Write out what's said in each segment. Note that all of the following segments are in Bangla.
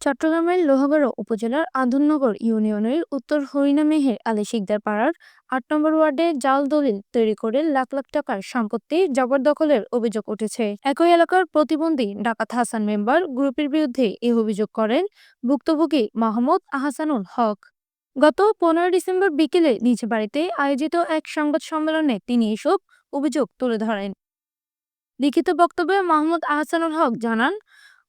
চট্টগ্রামের লোহাগড়া উপজেলার আধুনগর ইউনিয়নের উত্তর হরিণামেহের আলী শিকদার পাড়ার ৮ নম্বর ওয়ার্ডে জাল দলিল তৈরি করে লাখ লাখ টাকার সম্পত্তি জবরদখলের অভিযোগ উঠেছে। একই এলাকার প্রতিবন্ধী ডাকাত হাসান মেম্বার গ্রুপের বিরুদ্ধে এই অভিযোগ করেন ভুক্তভোগী মাহমুদ আহসানুল হক। গত 15 ডিসেম্বর বিকেলে নিজ বাড়িতে আয়োজিত এক সংবাদ সম্মেলনে তিনি এসব অভিযোগ তুলে ধরেন। লিখিত বক্তব্যে মাহমুদ আহসানুল হক জানান,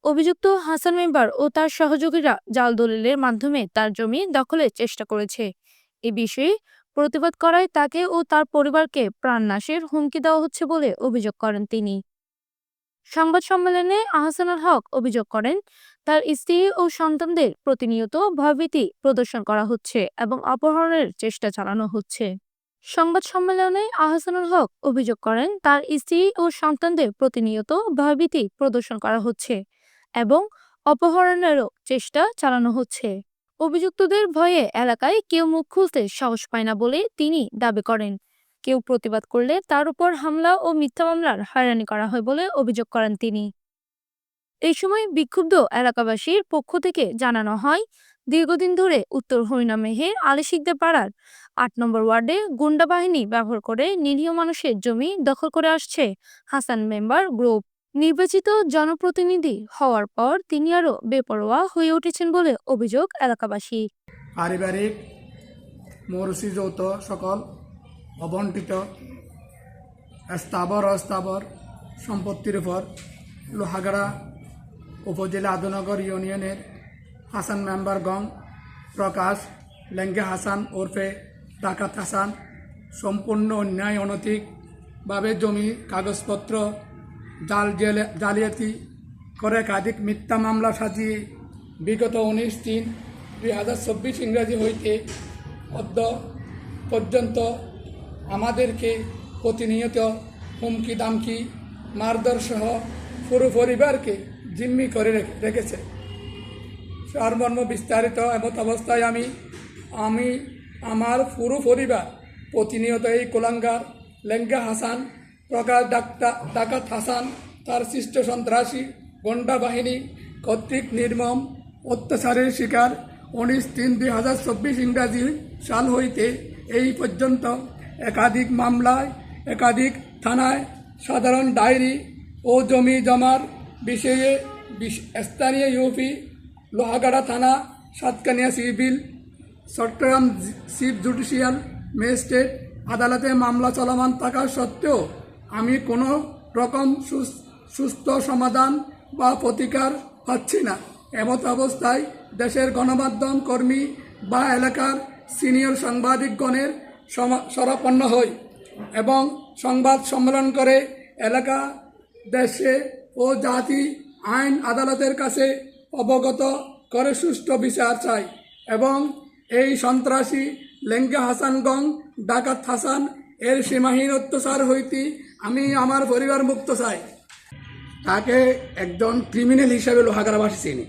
অভিযুক্ত হাসান মেম্বার ও তার সহযোগীরা জাল দলিলের মাধ্যমে তার জমি দখলের চেষ্টা করেছে। এ বিষয়ে প্রতিবাদ করায় তাকে ও তার পরিবারকে প্রাণনাশের হুমকি দেওয়া হচ্ছে বলে অভিযোগ করেন তিনি। সংবাদ সম্মেলনে আহসানুল হক অভিযোগ করেন, তার স্ত্রী ও সন্তানদের প্রতিনিয়ত ভয়ভীতি প্রদর্শন করা হচ্ছে এবং অপহরণের চেষ্টা চালানো হচ্ছে। সংবাদ সম্মেলনে আহসানুল হক অভিযোগ করেন, তার স্ত্রী ও সন্তানদের প্রতিনিয়ত ভয়ভীতি প্রদর্শন করা হচ্ছে এবং অপহরণেরও চেষ্টা চালানো হচ্ছে। অভিযুক্তদের ভয়ে এলাকায় কেউ মুখ খুলতে সাহস পায় না বলে তিনি দাবি করেন। কেউ প্রতিবাদ করলে তার উপর হামলা ও মিথ্যা মামলার হয়রানি করা হয় বলে অভিযোগ করেন তিনি। এই সময় বিক্ষুব্ধ এলাকাবাসীর পক্ষ থেকে জানানো হয়, দীর্ঘদিন ধরে উত্তর হরিণামেহের আলী শিকদার পাড়ার ৮ নম্বর ওয়ার্ডে গুন্ডা বাহিনী ব্যবহার করে নিরীহ মানুষের জমি দখল করে আসছে হাসান মেম্বার গ্রুপ। নির্বাচিত জনপ্রতিনিধি হওয়ার পর তিনি আরও বেপরোয়া হয়ে উঠেছেন বলে অভিযোগ এলাকাবাসী। পারিবারিক মৌরুসি যৌথ সকল অবন্টিত স্থাবর অস্থাবর সম্পত্তির উপর লোহাগড়া উপজেলা আধুনগর ইউনিয়নের হাসান মেম্বারগণ প্রকাশ লেঙ্গে হাসান ওরফে ডাকাত হাসান সম্পূর্ণ অন্যায় অনৈতিকভাবে জমি কাগজপত্র জালিয়াতি করে একাধিক মিথ্যা মামলা সাজিয়ে বিগত 19/3/2024 ইংরাজি হইতে অদ্য পর্যন্ত আমাদেরকে প্রতিনিয়ত হুমকি দামকি মারধর সহ পুরো পরিবারকে জিম্মি করে রেখেছে। সারমর্ম বিস্তারিত এমত অবস্থায় আমি আমার পুরো পরিবার প্রতিনিয়ত এই কুলাঙ্গার লেঙ্গা হাসান প্রকাশ ডাকাত হাসান তার সৃষ্ট সন্ত্রাসী গন্ডা বাহিনী কর্তৃক নির্মম অত্যাচারের শিকার 19/3/2024 ইংরাজি সাল হইতে এই পর্যন্ত একাধিক মামলায় একাধিক থানায় সাধারণ ডায়েরি ও জমি জমার বিষয়ে স্থানীয় ইউপি লোহাগড়া থানা Satkania civil Chattogram chief judicial magistrate আদালতে মামলা চলমান থাকা সত্ত্বেও আমি কোনো রকম সুস্থ সমাধান বা প্রতিকার পাচ্ছি না। এমত অবস্থায় দেশের গণমাধ্যম কর্মী বা এলাকার সিনিয়র সাংবাদিকগণের শরণাপন্ন হই এবং সংবাদ সম্মেলন করে এলাকা দেশে ও জাতি আইন আদালতের কাছে অবগত করে সুষ্ঠু বিচার চাই এবং এই সন্ত্রাসী লেঙ্গা হাসানগং ডাকাত হাসান এর সীমাহীন অত্যাচার হইতে আমি আমার পরিবার মুক্ত চাই। তাকে একজন ক্রিমিনাল হিসাবে লোহাগড়াবাসী চিনি,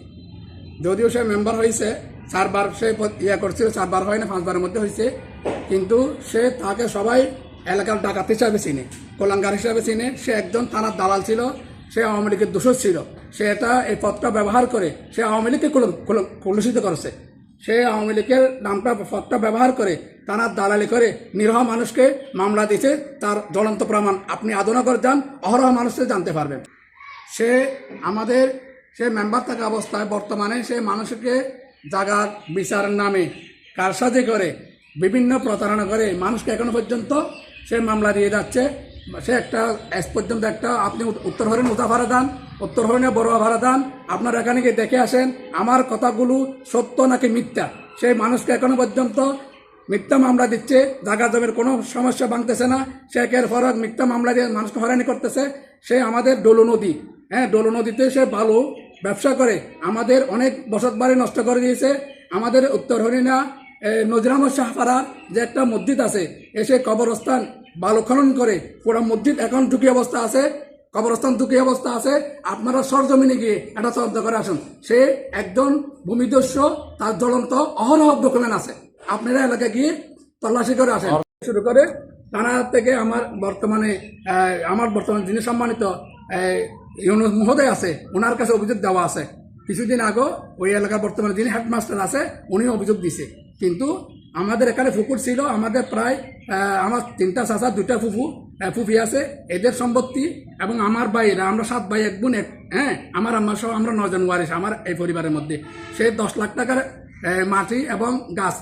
যদিও সে মেম্বার হয়েছে 4বার, সে করছিল 4বার হয় না 5বারের মধ্যে হয়েছে, কিন্তু তাকে সবাই এলাকার ডাকাত হিসাবে চিনে, কোলাঙ্গার হিসাবে চিনে। সে একজন থানার দালাল ছিল, সে আওয়ামী লীগের দোষর ছিল। সে এই পদটা ব্যবহার করে সে আওয়ামী লীগকে কলুষিত করেছে। সে আওয়ামী লীগের পদটা ব্যবহার করে থানার দালালি করে নিরীহ মানুষকে মামলা দিয়েছে। তার জ্বলন্ত প্রমাণ আপনি আধুনগর যান, অহরহ মানুষকে জানতে পারবেন। সে মেম্বার থাকা অবস্থায় বর্তমানে সে মানুষকে জাগার বিচারের নামে কারসাজি করে বিভিন্ন প্রতারণা করে মানুষকে এখনো পর্যন্ত সে মামলা দিয়ে যাচ্ছে। সে পর্যন্ত আপনি উত্তর হরিণ উতাভাড়া দান, উত্তর হরিণে বড়ুয়া ভাড়া দান, আপনারা এখানে গিয়ে দেখে আসেন আমার কথাগুলো সত্য নাকি মিথ্যা। সেই মানুষকে এখনো পর্যন্ত মিথ্যা মামলা দিচ্ছে, জায়গা জমির কোনো সমস্যা ভাঙতেছে না, সে একের পর এক মিথ্যা মামলা দিয়ে মানুষকে হয়রানি করতেছে। সে আমাদের ডলু নদী, ডলু নদীতে সে বালু ব্যবসা করে আমাদের অনেক বসত বাড়ি নষ্ট করে দিয়েছে। আমাদের উত্তর হরিণা নজরামত শাহপাড়ার যে একটা মসজিদ আছে, এসে কবরস্থান বালু খনন করে পুরো মসজিদ এখন ঝুঁকি অবস্থা আছে, কবরস্থান ঝুঁকি অবস্থা আছে। আপনারা সরজমিনে গিয়ে এটা তদন্ত করে আসুন। সে একজন ভূমিদস্যু, তার জ্বলন্ত অহরহ ডকুমেন্ট আছে, আপনারা এলাকায় গিয়ে তল্লাশি করে আসেন। শুরু করে থানা থেকে আমার বর্তমানে যিনি সম্মানিত ইউনুস মহোদয় আছে, ওনার কাছে অভিযোগ দেওয়া আছে কিছুদিন আগে ওই এলাকার বর্তমানে যিনি হেডমাস্টার আছে উনি অভিযোগ দিছে। কিন্তু আমাদের এখানে পুকুর ছিল, আমাদের প্রায় আমার 3টা চাচা 2টা ফুফি আছে, এদের সম্পত্তি এবং আমার ভাইয়েরা, আমরা 7 ভাই 1 বোন হ্যাঁ, আমার আম্মা সহ আমরা 9 জন ওয়ারিশ আমার এই পরিবারের মধ্যে। সে 10 লাখ টাকার মাটি এবং গাছ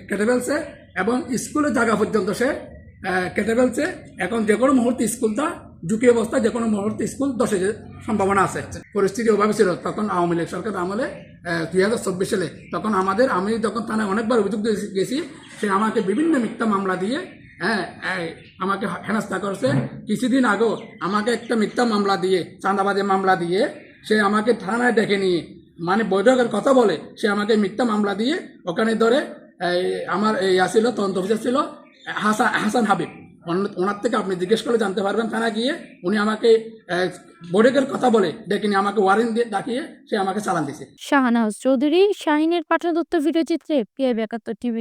কেটে ফেলছে এবং স্কুলের জায়গা পর্যন্ত সে কেটে ফেলছে। এখন যে কোনো মুহূর্তে স্কুলটা ঝুঁকি অবস্থায় যে কোনো মুহূর্তে স্কুল ধসের সম্ভাবনা আছে। পরিস্থিতি ওভাবে ছিল তখন আওয়ামী লীগ সরকার আমলে 2024 সালে। তখন আমি যখন থানায় অনেকবার অভিযোগ গেছি, সে আমাকে বিভিন্ন মিথ্যা মামলা দিয়ে আমাকে হেনস্থা করছে। কিছুদিন আগেও আমাকে একটা মিথ্যা মামলা দিয়ে, চাঁদাবাজি মামলা দিয়ে সে আমাকে থানায় ডেকে নিয়ে মানে বৈঠকের কথা বলে সে আমাকে মিথ্যা মামলা দিয়ে ওখানে ধরে আমার ছিল তদন্ত অফিসার ছিল হাসান হাবিব, ওনার থেকে আপনি জিজ্ঞেস করে জানতে পারবেন। থানা গিয়ে উনি আমাকে বৈঠকের কথা বলে ডেকে নিয়ে আমাকে ওয়ারেন্ট দিয়ে ডাকিয়ে সে আমাকে চালান দিয়েছে। শাহানাজ চৌধুরী, শাহিনের পাঠদত্ত ভিডিওচিত্রে PIB 71 TV।